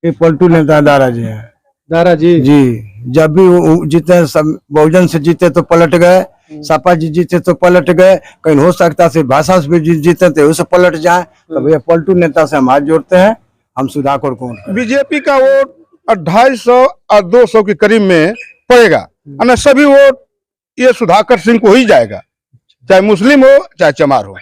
ये पलटू नेता दारा जी है। दारा जी जी, जब भी वो जीते सब बहुजन से जीते तो पलट गए, सपा जी जीते तो पलट गए, कहीं हो सकता है भाषा से भी जीते थे उसे पलट जाए। तो भैया पलटू नेता से हम हाथ जोड़ते हैं, हम सुधाकर को बीजेपी का वोट 250 और 200 के करीब में पड़ेगा, और सभी वोट ये सुधाकर सिंह को ही जाएगा, चाहे मुस्लिम हो चाहे चमार हो।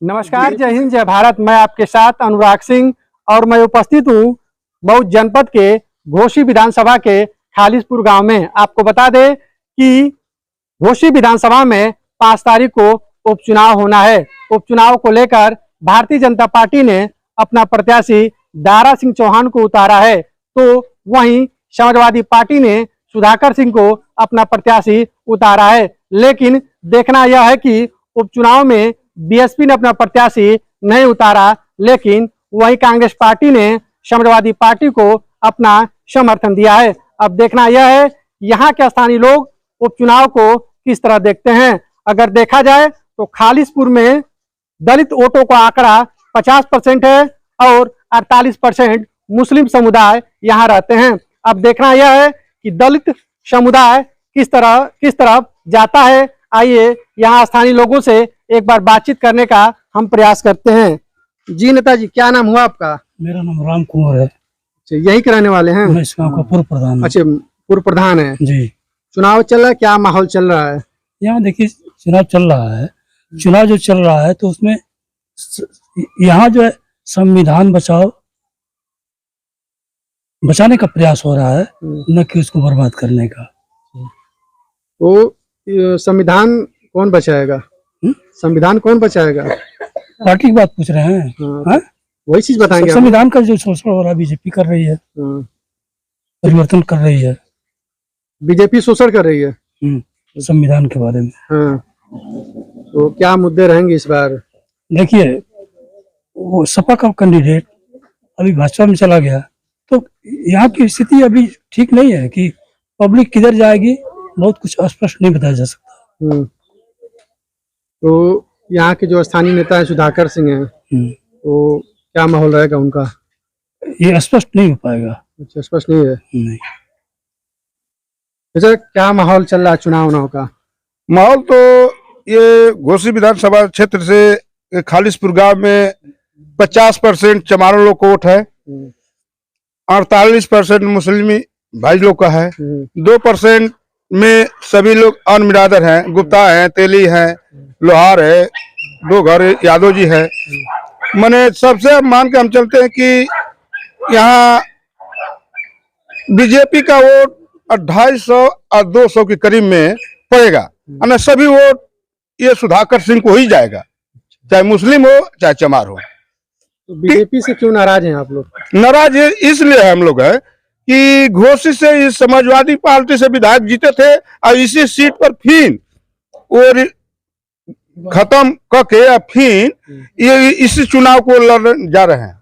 नमस्कार, जय हिंद जय भारत। मैं आपके साथ अनुराग सिंह और मैं उपस्थित हूँ बौद्ध जनपद के घोसी विधानसभा के खालिसपुर गांव में। आपको बता दें कि घोसी विधानसभा में 5 तारीख को उपचुनाव होना है। उपचुनाव को लेकर भारतीय जनता पार्टी ने अपना प्रत्याशी दारा सिंह चौहान को उतारा है, तो वहीं समाजवादी पार्टी ने सुधाकर सिंह को अपना प्रत्याशी उतारा है। लेकिन देखना यह है कि उपचुनाव में बीएसपी ने अपना प्रत्याशी नहीं उतारा, लेकिन वहीं कांग्रेस पार्टी ने समाजवादी पार्टी को अपना समर्थन दिया है। अब देखना यह है यहाँ के स्थानीय लोग उपचुनाव को किस तरह देखते हैं। अगर देखा जाए तो खालिसपुर में दलित वोटों का आंकड़ा 50% है और 48% मुस्लिम समुदाय यहाँ रहते हैं। अब देखना यह है कि दलित समुदाय किस तरफ जाता है। आइए यहाँ स्थानीय लोगों से एक बार बातचीत करने का हम प्रयास करते हैं। जी नेताजी, क्या नाम हुआ आपका? मेरा नाम राम कुमार है। यही के रहने वाले हैं? मैं इस गाँव का पूर्व प्रधान। अच्छा, पूर्व प्रधान है जी। चुनाव चल रहा है, क्या माहौल चल रहा है? यहाँ देखिए चुनाव चल रहा है। चुनाव जो चल रहा है तो उसमें यहाँ जो है संविधान बचाने का प्रयास हो रहा है, न कि उसको बर्बाद करने का। तो संविधान कौन बचाएगा? संविधान कौन बचाएगा? पार्टी की बात पूछ रहे हैं? हाँ? वही चीज बताएंगे। संविधान का जो शोषण हो रहा है बीजेपी कर रही है, परिवर्तन कर रही है। बीजेपी शोषण कर रही है संविधान के बारे में। हाँ। तो क्या मुद्दे रहेंगे इस बार? देखिए, वो सपा का कैंडिडेट अभी भाजपा में चला गया, तो यहाँ की स्थिति अभी ठीक नहीं है कि पब्लिक किधर जाएगी, बहुत कुछ स्पष्ट नहीं बताया जा सकता। तो यहाँ के जो स्थानीय नेता है सुधाकर सिंह हैं, तो क्या माहौल रहेगा उनका? ये स्पष्ट नहीं हो पाएगा। अच्छा, स्पष्ट नहीं है? नहीं। अच्छा, क्या माहौल चल रहा है चुनाव का? माहौल तो ये घोसी विधानसभा क्षेत्र से खालिसपुर गांव में 50% चमारों लोग को वोट है, 48% मुस्लिमी भाई लोग का है, 2% में सभी लोग अन बिरादर हैं, गुप्ता है, तेली है, लोहार है, 2 घर यादव जी है। मैंने सबसे मान के हम चलते हैं कि यहाँ बीजेपी का वोट 250 और 200 के करीब में पड़ेगा, और सभी वोट ये सुधाकर सिंह को ही जाएगा, चाहे मुस्लिम हो चाहे चमार हो। तो बीजेपी से क्यों नाराज हैं आप लोग? नाराज इसलिए हम लोग है कि घोसी से इस समाजवादी पार्टी से विधायक जीते थे, और इसी सीट पर फिर वो खत्म करके फिर ये इसी चुनाव को लड़ जा रहे हैं।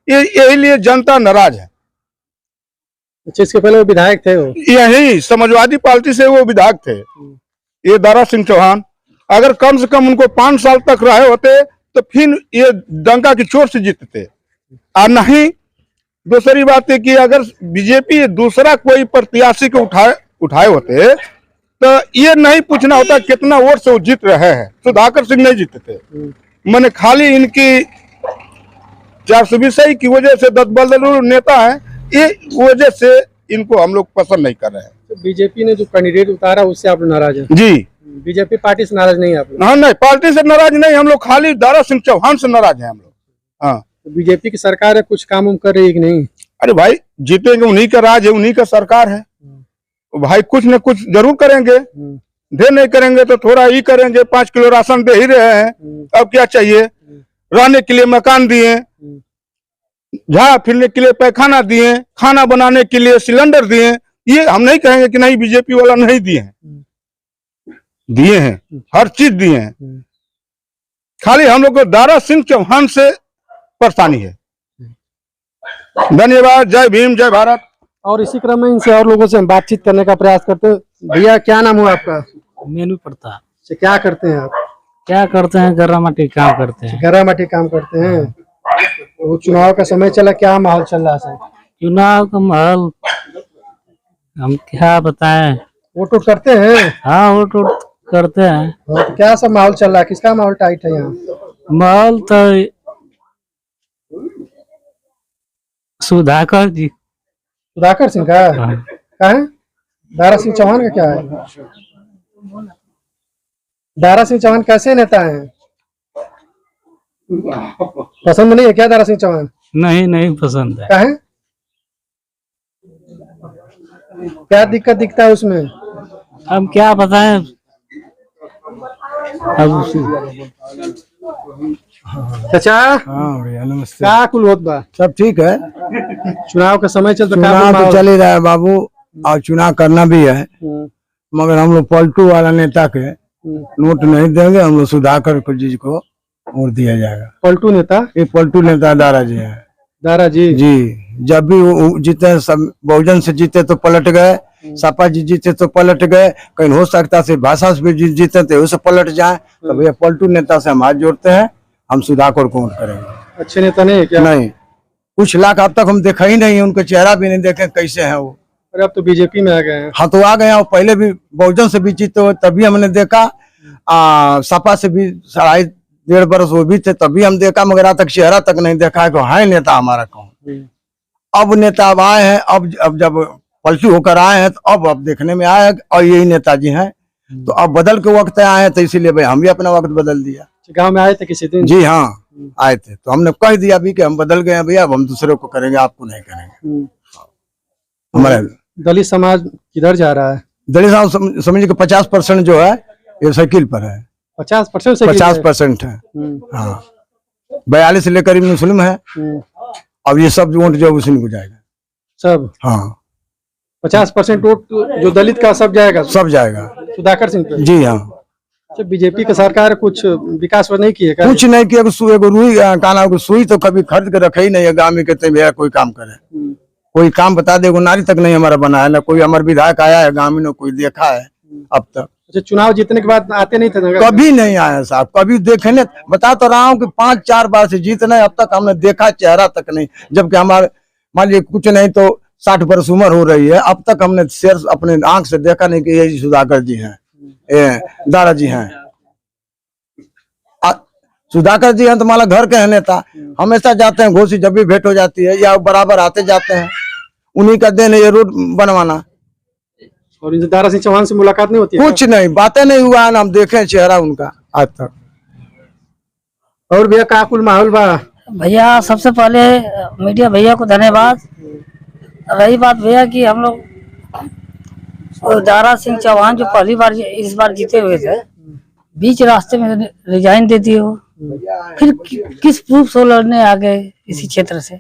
यही लिए जनता नाराज है। अच्छा, इसके पहले वो विधायक थे? वो यही समाजवादी पार्टी से वो विधायक थे, ये दारा सिंह चौहान। अगर कम से कम उनको 5 साल तक रहे होते तो फिर ये डंका की चोट से जीतते। और नहीं, दूसरी बात है कि अगर बीजेपी दूसरा कोई प्रत्याशी को उठाए होते तो ये नहीं पूछना होता कितना वोट से वो जीत रहे हैं। सुधाकर सिंह नहीं जीते थे, मैंने खाली इनकी 420 की वजह से 10 बदलू नेता है, ये वजह से इनको हम लोग पसंद नहीं कर रहे हैं। तो बीजेपी ने जो कैंडिडेट उतारा उससे आप लोग नाराज हैं? जी। बीजेपी पार्टी से नाराज नहीं है आप लोग? हाँ, नहीं, पार्टी से नाराज नहीं, हम लोग खाली दारा सिंह चौहान से नाराज हैं हम लोग। हाँ। तो बीजेपी की सरकार है, कुछ काम कर रही है कि नहीं? अरे भाई, जीतेंगे उन्हीं का राज है, उन्हीं का सरकार है भाई, कुछ न कुछ जरूर करेंगे। ढेर नहीं करेंगे तो थोड़ा ही करेंगे। 5 किलो राशन दे ही रहे हैं, अब क्या चाहिए? रहने के लिए मकान दिए, झाड़ा फिरने के लिए पैखाना दिए, खाना बनाने के लिए सिलेंडर दिए। ये हम नहीं कहेंगे कि नहीं बीजेपी वाला नहीं दिए हैं, दिए हैं, हर चीज दिए हैं। खाली हम लोग को दारा सिंह चौहान से परेशानी है। धन्यवाद। जय भीम, जय भारत। और इसी क्रम में इनसे और लोगों से हम बातचीत करने का प्रयास करते हैं। भैया, क्या नाम हुआ आपका? मेनू प्रताप। क्या करते हैं आप? क्या करते हैं? गर्रा माटी काम करते हैं। गर्रा माटी काम करते हैं। तो चुनाव का समय चला, क्या माहौल चल रहा है? चुनाव का माहौल हम क्या बताएं। वोट वोट करते हैं? हाँ, वोट वोट करते हैं। हाँ, तो क्या सब माहौल चल रहा है? किसका माहौल टाइट है यहाँ? माहौल तो सुधाकर जी। सुधाकर सिंह का? हाँ। क्या है? दारा सिंह चौहान का क्या है? दारा सिंह चौहान कैसे नेता हैं? पसंद नहीं है क्या दारा सिंह चौहान? नहीं, नहीं पसंद है। क्या है? क्या दिक्कत दिखता है उसमें? हम क्या बताएं। अब चाचा, हाँ भैया नमस्ते। क्या कुल होत बा? सब ठीक है। चुनाव का समय चल चुनाव तो चल ही रहा है बाबू, और चुनाव करना भी है, मगर हम लोग पलटू वाला नेता के नोट नहीं देंगे। हम लोग सुधाकर को जी को वोट दिया जाएगा। पलटू नेता? ये पलटू नेता दारा जी है। दारा जी? जी, जब भी वो जीते, सब बहुजन से जीते तो पलट गए, सपा जी जीते तो पलट गए, कहीं हो सकता है भाषा से भी जीते थे उसे पलट जाए। तो भैया पलटू नेता से हम हाथ जोड़ते हैं, हम सुधाकर को वोट करेंगे। अच्छे नेता नहीं है क्या? नहीं, कुछ लाख अब तक हम देखा ही नहीं, उनका चेहरा भी नहीं देखे कैसे है वो। अरे अब तो बीजेपी में आ गए हैं। हाँ तो आ गए, और पहले भी बहुजन से भी जीते हुए तभी हमने देखा, सपा से भी 1.5 बरस वो भी थे तभी हम देखा, मगर आज तक चेहरा तक नहीं देखा है कि है नेता हमारा कौन। अब नेता अब आए हैं, अब जब पलटू होकर आए हैं तो अब देखने में आया और यही नेताजी हैं। तो अब बदल के वक्त आए हैं, तो इसीलिए भाई हम भी अपना वक्त बदल दिया। गांव में आए थे किसी दिन? जी हाँ, आए थे, तो हमने कह दिया भी कि हम बदल गए हैं भैया, अब हम दूसरे को करेंगे, आपको नहीं करेंगे। हमारे दलित समाज किधर जा रहा है? दलित साहब समझिए कि 50% जो है ये साइकिल पर है। 50% 50% है। हाँ, 42 से लेकर मुस्लिम है। अब ये सब वोट जो उसी को जाएगा सब। हाँ, 50% वोट जो दलित का सब जाएगा? सब जाएगा सुधाकर सिंह पे? जी हाँ। अच्छा, बीजेपी की सरकार कुछ विकास नहीं किए क्या? कुछ नहीं किया। एगो रुई काना को सुई तो कभी खरीद के रखे ही नहीं है। गाँव में कहते हैं भैया कोई काम करे, कोई काम बता दे, नारी तक नहीं हमारा बना है, ना कोई हमारे विधायक आया है गाँव में, ना कोई देखा है अब तक। अच्छा, चुनाव जीतने के बाद आते नहीं थे नगर? कभी नहीं आया साहब, कभी देखे नहीं। बता तो रहा हूँ कि 5-4 बार से जीतने, अब तक हमने देखा चेहरा तक नहीं। जबकि हमारे मान लीजिए कुछ नहीं तो 60 बरस उम्र हो रही है, अब तक हमने शेर अपने आंख से देखा नहीं कि ये सुधाकर जी हैं, दारा जी हैं। सुधाकर जी हैं तो हमारा घर के हैं नेता, हमेशा जाते हैं घोसी, जब भी भेंट हो जाती है या बराबर आते जाते हैं। उन्हीं का देन है ये रोड बनवाना। और इनसे दारा सिंह चौहान से मुलाकात नहीं होती है? कुछ नहीं, बातें नहीं हुआ है ना, हम देखे चेहरा उनका आज तक। और भैया का कुल माहौल बा? भैया सबसे पहले मीडिया भैया को धन्यवाद। रही बात भैया कि हम लोग दारा सिंह चौहान जो पहली बार इस बार जीते हुए थे, बीच रास्ते में रिजाइन दे दिए हो, फिर किस प्रूफ से लड़ने आ गए इसी क्षेत्र से?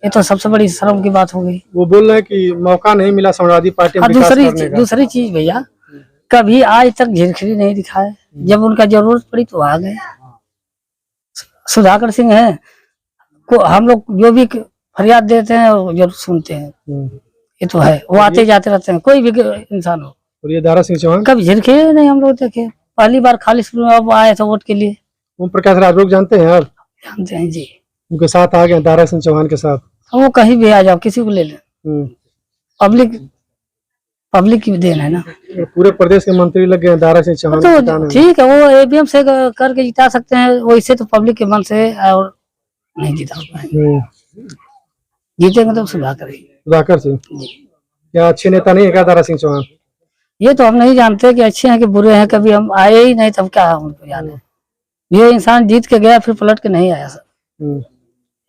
ये तो सबसे बड़ी शर्म की बात हो गई। वो बोल रहे हैं कि मौका नहीं मिला समाजवादी पार्टी में विकास करने का। दूसरी चीज भैया, कभी आज तक झिरखिरी नहीं दिखाए, जब उनका जरूरत पड़ी तो आ गए। सुधाकर सिंह है को हम लोग जो भी फरियाद देते हैं वो जरूर सुनते हैं, ये तो है, वो आते जाते रहते हैं, कोई भी इंसान हो। और ये दारा सिंह चौहान कभी झिरखिरी नहीं हम लोग देखे, पहली बार खालिस्पुर में अब आए थे वोट के लिए। ओम प्रकाश राजभोग जानते हैं आप? जानते हैं जी, उनके साथ आ गए दारा सिंह चौहान के साथ। वो कहीं भी आ जाओ, किसी को ले लें, पब्लिक की देन है ना। पूरे प्रदेश के मंत्री लग गए दारा सिंह चौहान को तो जिताने में। ठीक है, वो एबीएम से करके जिता सकते हैं, वैसे तो पब्लिक के मन से और नहीं जिता पाएंगे। जीतेंगे तो सुधाकर ही। सुधाकर सिंह क्या अच्छे नेता नहीं है क्या दारा सिंह चौहान? ये तो हम नहीं जानते कि अच्छे हैं कि बुरे हैं, कभी हम आए ही नहीं, तब क्या उनको जाने। ये इंसान जीत के गया फिर पलट के नहीं आया सर।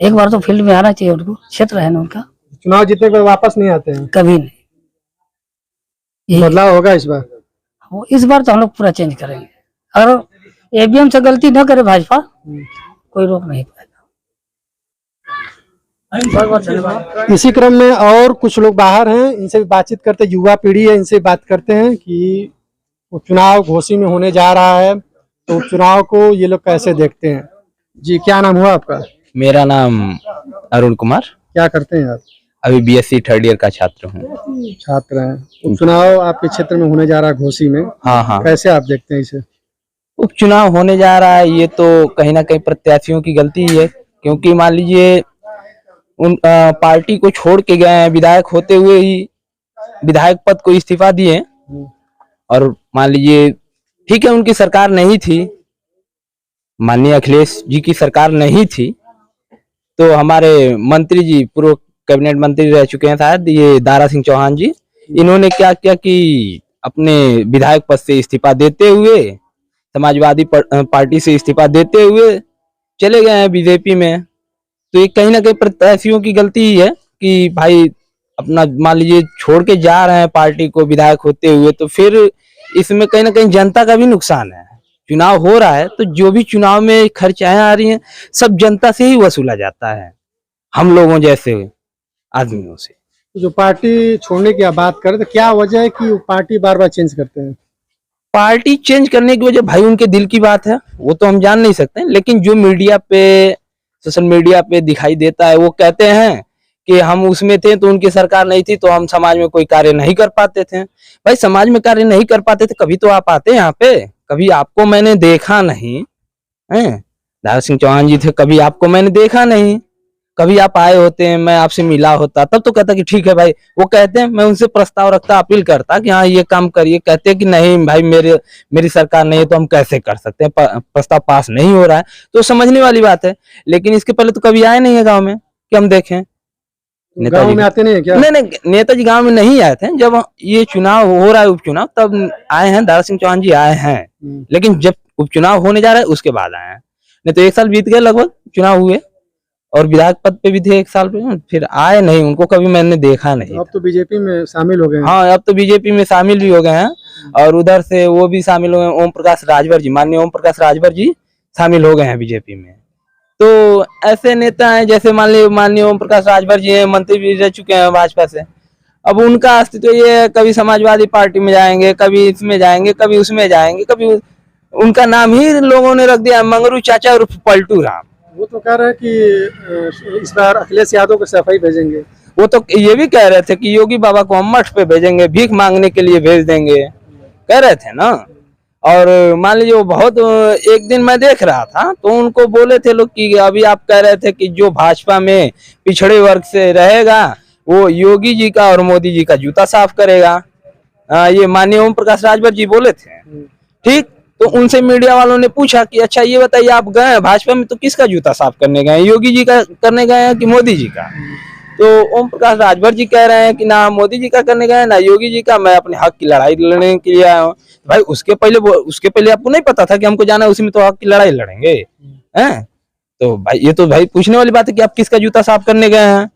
एक बार तो फील्ड में आना चाहिए उनको, क्षेत्र है ना उनका। चुनाव जीतने के बाद वापस नहीं आते हैं? कभी नहीं। बदलाव होगा इस बार? वो इस बार तो हम लोग पूरा चेंज करेंगे। अगर एबीएम से गलती न करे भाजपा, कोई रोक नहीं पाएगा। इसी क्रम में और कुछ लोग बाहर हैं, इनसे भी बातचीत करते, युवा पीढ़ी है, इनसे बात करते हैं कि चुनाव घोसी में होने जा रहा है, तो चुनाव को ये लोग कैसे देखते हैं। जी, क्या नाम हुआ आपका? मेरा नाम अरुण कुमार। क्या करते हैं आप? अभी बीएससी 3rd ईयर का छात्र हूँ। छात्र हैं। उपचुनाव आपके क्षेत्र में होने जा रहा है घोसी में, हाँ। कैसे आप देखते हैं इसे? उपचुनाव होने जा रहा है, ये तो कहीं ना कहीं प्रत्याशियों की गलती ही है, क्योंकि मान लीजिए उन पार्टी को छोड़ के गए हैं, विधायक होते हुए ही विधायक पद को इस्तीफा दिए। और मान लीजिए ठीक है, उनकी सरकार नहीं थी, माननीय अखिलेश जी की सरकार नहीं थी, तो हमारे मंत्री जी, पूर्व कैबिनेट मंत्री रह चुके हैं शायद, ये दारा सिंह चौहान जी, इन्होंने क्या किया कि अपने विधायक पद से इस्तीफा देते हुए, समाजवादी पार्टी से इस्तीफा देते हुए चले गए हैं बीजेपी में। तो ये कहीं ना कहीं प्रत्याशियों की गलती ही है कि भाई अपना मान लीजिए छोड़ के जा रहे हैं पार्टी को विधायक होते हुए, तो फिर इसमें कहीं ना कहीं जनता का भी नुकसान है। चुनाव हो रहा है तो जो भी चुनाव में खर्चाएं आ रही हैं सब जनता से ही वसूला जाता है, हम लोगों जैसे आदमियों से। जो पार्टी छोड़ने की आप बात करें तो क्या वजह है कि वो पार्टी बार बार चेंज करते हैं? पार्टी चेंज करने की वजह भाई उनके दिल की बात है, वो तो हम जान नहीं सकते, लेकिन जो मीडिया पे, सोशल मीडिया पे दिखाई देता है, वो कहते हैं कि हम उसमें थे तो उनकी सरकार नहीं थी तो हम समाज में कोई कार्य नहीं कर पाते थे। भाई समाज में कार्य नहीं कर पाते थे कभी तो आप आते यहाँ पे, कभी आपको मैंने देखा नहीं है। दारा सिंह चौहान जी थे, कभी आपको मैंने देखा नहीं, कभी आप आए होते हैं, मैं आपसे मिला होता तब तो कहता कि ठीक है भाई। वो कहते हैं, मैं उनसे प्रस्ताव रखता, अपील करता कि हाँ ये काम करिए, कहते हैं कि नहीं भाई मेरी सरकार नहीं है तो हम कैसे कर सकते हैं, प्रस्ताव पास नहीं हो रहा है, तो समझने वाली बात है। लेकिन इसके पहले तो कभी आए नहीं है गाँव में कि हम देखें। गांव में आते नहीं है क्या? नहीं, नेताजी गांव में नहीं आए थे, जब ये चुनाव हो रहा है उपचुनाव तब आए हैं, दारा सिंह चौहान जी आए हैं, लेकिन जब उपचुनाव होने जा रहा है उसके बाद आए हैं। नहीं तो 1 साल बीत गए लगभग चुनाव हुए, और विधायक पद पे भी थे 1 साल पे, फिर आए नहीं, उनको कभी मैंने देखा नहीं। अब तो बीजेपी में शामिल हो गए हैं। हाँ, अब तो बीजेपी में शामिल भी हो गए हैं, और उधर से वो भी शामिल हो गए, ओम प्रकाश राजभर जी, माननीय ओम प्रकाश राजभर जी शामिल हो गए हैं बीजेपी में। तो ऐसे नेता हैं, जैसे मान लीजिए माननीय ओम प्रकाश राजभर जी हैं, मंत्री भी रह चुके हैं भाजपा से। अब उनका अस्तित्व ये है, कभी समाजवादी पार्टी में जाएंगे, कभी इसमें जाएंगे, कभी उसमें जाएंगे, कभी उनका नाम ही लोगों ने रख दिया मंगरू चाचा उर्फ पलटू राम। वो तो कह रहे हैं कि इस बार अखिलेश यादव को सफाई भेजेंगे। वो तो ये भी कह रहे थे कि योगी बाबा को हम मठ पे भेजेंगे, भीख मांगने के लिए भेज देंगे, कह रहे थे ना। और मान लीजिए वो बहुत, एक दिन मैं देख रहा था तो उनको बोले थे लोग कि अभी आप कह रहे थे कि जो भाजपा में पिछड़े वर्ग से रहेगा वो योगी जी का और मोदी जी का जूता साफ करेगा। ये माननीय ओम प्रकाश राजभर जी बोले थे। ठीक, तो उनसे मीडिया वालों ने पूछा कि अच्छा ये बताइए, आप गए भाजपा में तो किसका जूता साफ करने गए, योगी जी का करने गए हैं कि मोदी जी का? तो ओम प्रकाश राजभर जी कह रहे हैं कि ना मोदी जी का करने गए ना योगी जी का, मैं अपने हक की लड़ाई लड़ने के लिए आया हूँ। भाई उसके पहले आपको नहीं पता था कि हमको जाना है, उसी में तो हक की लड़ाई लड़ेंगे हैं? तो भाई ये तो भाई पूछने वाली बात है कि आप किसका जूता साफ करने गए हैं।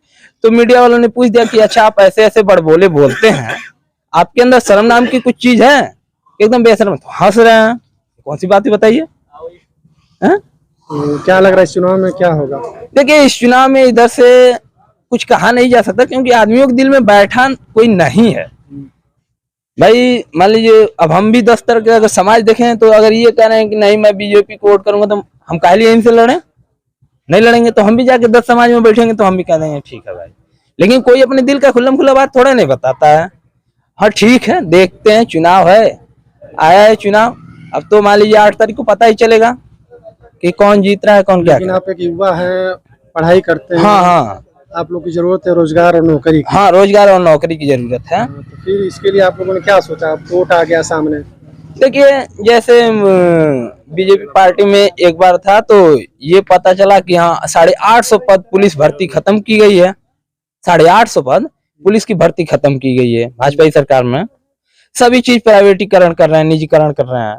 तो मीडिया वालों ने पूछ दिया कि अच्छा आप ऐसे ऐसे बड़बोले बोलते हैं, आपके अंदर शर्म नाम की कुछ चीज है? एकदम बेशर्म, तो हंस रहे हैं। कौन सी बात है बताइए? क्या लग रहा है इस चुनाव में क्या होगा? देखिए इस चुनाव में इधर से कुछ कहा नहीं जा सकता, क्योंकि आदमियों के दिल में बैठा कोई नहीं है। भाई मान लीजिए अब हम भी 10 तरह के अगर समाज देखें तो अगर ये कह रहे हैं कि नहीं मैं बीजेपी को वोट करूंगा, तो हम काहे लिए इनसे लड़े? नहीं लड़ेंगे तो हम भी जाके 10 समाज में बैठेंगे तो हम भी कह देंगे ठीक है भाई। लेकिन कोई अपने दिल का खुल्लम खुल्ला बात थोड़ा नहीं बताता है। हाँ ठीक है, देखते हैं, चुनाव है, आया है चुनाव, अब तो मान लीजिए 8 तारीख को पता ही चलेगा कि कौन जीत रहा है कौन क्या। लेकिन आप एक युवा है, पढ़ाई करते हैं। हाँ हाँ, आप लोग की जरूरत है रोजगार और नौकरी की। हाँ रोजगार और नौकरी की जरूरत है। तो फिर इसके लिए आप लोगों ने क्या सोचा? वोट आ गया सामने। देखिए जैसे बीजेपी पार्टी में एक बार था तो ये पता चला कि हाँ 850 पद पुलिस भर्ती खत्म की गई है। 850 पद पुलिस की भर्ती खत्म की गई है भाजपा की सरकार में। सभी चीज प्राइवेटीकरण कर रहे हैं, निजीकरण कर रहे हैं।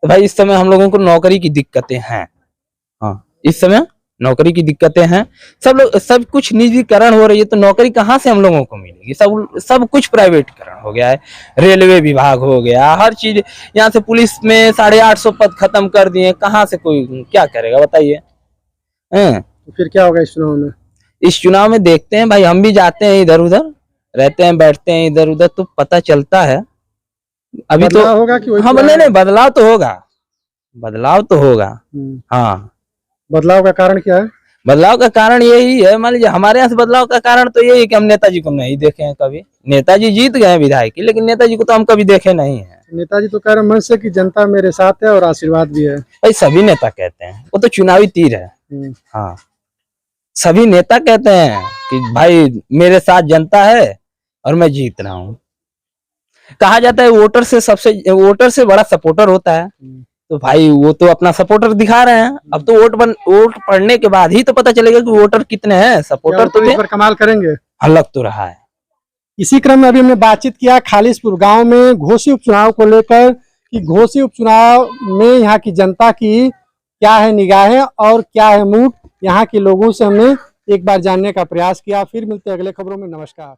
तो भाई इस समय हम लोगों को नौकरी की दिक्कतें हैं। हाँ इस समय नौकरी की दिक्कतें हैं, सब कुछ निजीकरण हो रही है, तो नौकरी कहाँ से हम लोगों को मिलेगी? सब कुछ प्राइवेटीकरण हो गया है, रेलवे विभाग हो गया, हर चीज। यहाँ से पुलिस में 850 पद खत्म कर दिए, कहाँ से कोई क्या करेगा बताइए? तो फिर क्या होगा इस चुनाव में? इस चुनाव में देखते हैं भाई, हम भी जाते हैं इधर उधर, रहते हैं बैठते हैं इधर उधर, तो पता चलता है। अभी तो होगा कि हाँ नहीं बदलाव तो होगा, बदलाव तो होगा। हाँ बदलाव का कारण क्या है? बदलाव का कारण यही है, मान लीजिए हमारे यहाँ से बदलाव का कारण तो यही है कि हम नेताजी को नहीं देखे हैं कभी। नेताजी जीत गए विधायक, लेकिन नेताजी को तो हम कभी देखे नहीं है। नेताजी तो कह रहे मन से कि जनता मेरे साथ है और आशीर्वाद भी है। भाई सभी नेता कहते हैं, वो तो चुनावी तीर है। हाँ सभी नेता कहते हैं कि भाई मेरे साथ जनता है और मैं जीत रहा हूँ। कहा जाता है वोटर से बड़ा सपोर्टर होता है। तो भाई वो तो अपना सपोर्टर दिखा रहे हैं। अब तो वोट पड़ने के बाद ही तो पता चलेगा कि वोटर कितने हैं। सपोर्टर तो इस बार कमाल करेंगे। लग तो रहा है। इसी क्रम में अभी हमने बातचीत किया खालिसपुर गांव में घोसी उपचुनाव को लेकर कि घोसी उपचुनाव में यहाँ की जनता की क्या है निगाहें और क्या है मूड, यहाँ के लोगों से हमने एक बार जानने का प्रयास किया। फिर मिलते हैं अगले खबरों में। नमस्कार।